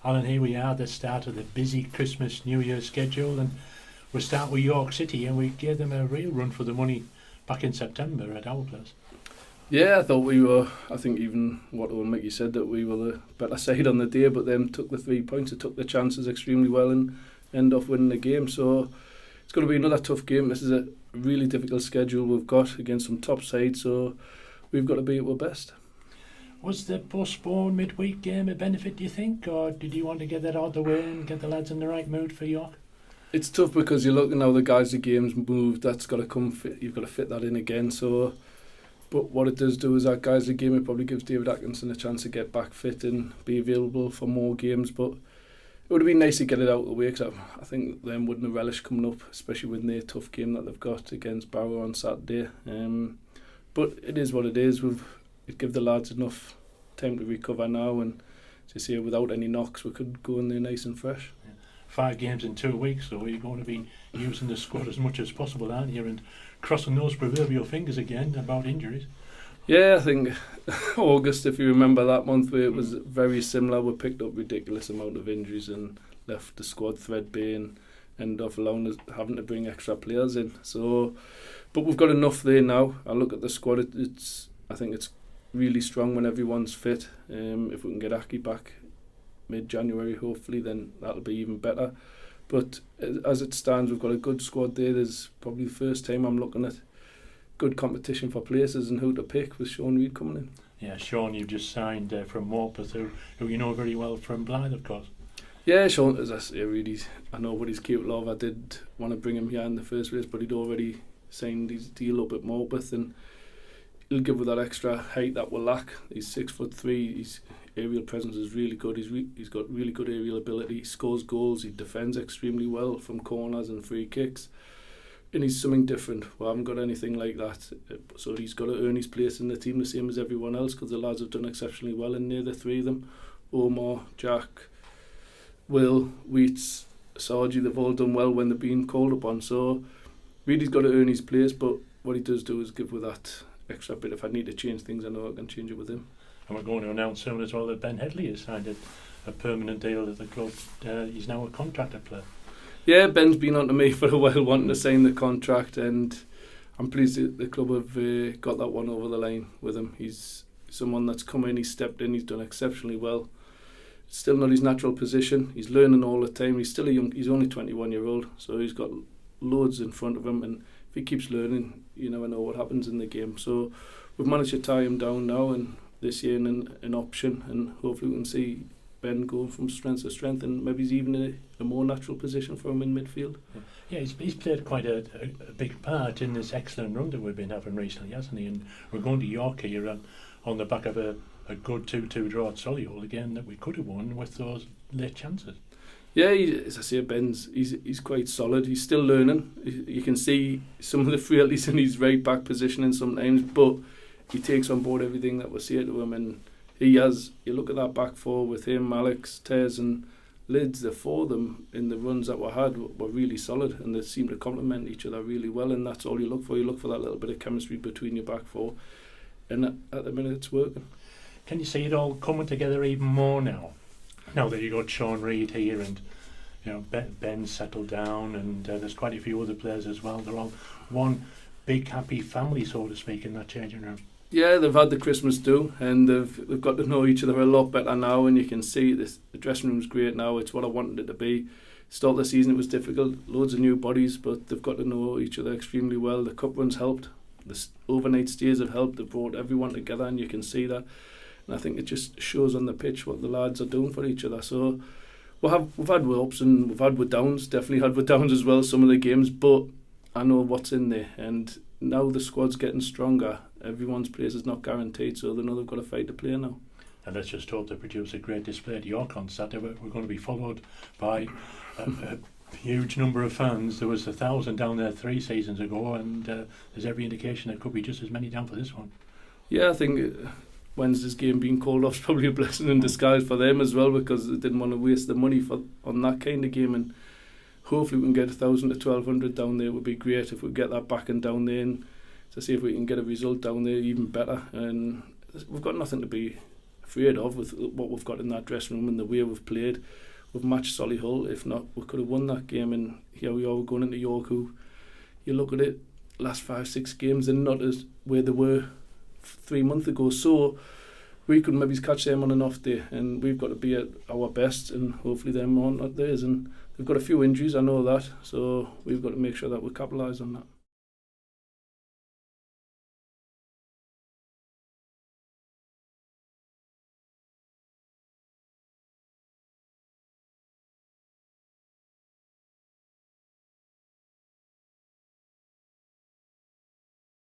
Alan, here we are at the start of the busy Christmas New Year schedule, and we start with York City, and we gave them a real run for the money back in September at our place. Yeah, I thought we were, I think even what Mickey said, that we were the better side on the day, but them took the 3 points, they took the chances extremely well and end off winning the game. So it's going to be another tough game. This is a really difficult schedule we've got against some top sides, so we've got to be at our best. Was the postponed midweek game a benefit, do you think, or did you want to get that out of the way and get the lads in the right mood for York? It's tough because you're looking how the guys' the game's moved. That's got to come fit. You've got to fit that in again. So, but what it does do is that guys' the game, it probably gives David Atkinson a chance to get back fit and be available for more games. But it would have been nice to get it out of the way, because I think them wouldn't have relished coming up, especially with their tough game that they've got against Barrow on Saturday. But it is what it is. It give the lads enough time to recover now, and to say without any knocks we could go in there nice and fresh. 5 games in 2 weeks, so you're going to be using the squad as much as possible, aren't you, and crossing those proverbial fingers again about injuries. Yeah, I think August, if you remember that month, where it was very similar, we picked up ridiculous amount of injuries and left the squad threadbare and ended up having to bring extra players in. So, but we've got enough there now. I look at the squad, I think it's really strong when everyone's fit. If we can get Aki back mid-January, hopefully, then that'll be even better. But as it stands, we've got a good squad there. There's probably the first time I'm looking at good competition for places and who to pick, with Sean Reid coming in. Yeah, Sean, you've just signed from Morpeth, who you know very well from Blythe, of course. Yeah, Sean, as I say, really, I know what he's capable of. I did want to bring him here in the first place, but he'd already signed his deal up at Morpeth, and he'll give with that extra height that we'll lack. He's 6'3", his aerial presence is really good. He's got really good aerial ability. He scores goals. He defends extremely well from corners and free kicks. And he's something different. We haven't got anything like that. So he's got to earn his place in the team the same as everyone else, because the lads have done exceptionally well in there, the 3 of them. Omar, Jack, Will, Wheats, Sargi, they've all done well when they've been called upon. So really he's got to earn his place, but what he does do is give with that extra bit. If I need to change things, I know I can change it with him. And we're going to announce soon as well that Ben Headley has signed a permanent deal at the club. He's now a contracted player. Yeah, Ben's been on to me for a while wanting to sign the contract, and I'm pleased that the club have got that one over the line with him. He's someone that's come in, he's stepped in, he's done exceptionally well. Still not his natural position. He's learning all the time. He's still he's only 21-year-old, so he's got loads in front of him, and if he keeps learning, you never know what happens in the game. So we've managed to tie him down now, and this year in an option, and hopefully we can see Ben go from strength to strength, and maybe he's even in a more natural position for him in midfield. Yeah, he's played quite a big part in this excellent run that we've been having recently, hasn't he? And we're going to York here on the back of a good 2-2 draw at Solihull again that we could have won with those late chances. Yeah, as I say, Ben's he's quite solid. He's still learning. You can see some of the frailties in his right back positioning sometimes, but he takes on board everything that we say to him, and he has. You look at that back four with him, Alex, Tez and Lids, the 4 of them in the runs that we had were really solid, and they seem to complement each other really well, and that's all you look for. You look for that little bit of chemistry between your back 4, and at the minute it's working. Can you see it all coming together even more now that you got Sean Reid here, and you know Ben's settled down, and there's quite a few other players as well. They're all one big happy family, so to speak, in that changing room. Yeah, they've had the Christmas do, and they've got to know each other a lot better now, and you can see the dressing room's great now. It's what I wanted it to be. Start of the season it was difficult, loads of new bodies, but they've got to know each other extremely well. The cup runs helped, the overnight stays have helped. They've brought everyone together, and you can see that, and I think it just shows on the pitch what the lads are doing for each other. So we've had ups and we've had downs, definitely had downs as well, some of the games, but I know what's in there, and now the squad's getting stronger. Everyone's place is not guaranteed, so they know they've got to fight to play now. And let's just hope they produce a great display at York on Saturday. We're going to be followed by a huge number of fans. There was 1,000 down there 3 seasons ago, and there's every indication there could be just as many down for this one. Yeah, I think Wednesday's game being called off is probably a blessing in disguise for them as well, because they didn't want to waste the money on that kind of game, and hopefully we can get 1,000 to 1,200 down there. It would be great if we get that back and down there, and to see if we can get a result down there even better. And we've got nothing to be afraid of with what we've got in that dressing room and the way we've played. We've matched Solihull. If not, we could have won that game. And here we are, we're going into York, who you look at it, last 5-6 games, and not as where they were 3 months ago. So we could maybe catch them on an off day, and we've got to be at our best, and hopefully them aren't at theirs. And they've got a few injuries, I know that, so we've got to make sure that we capitalise on that.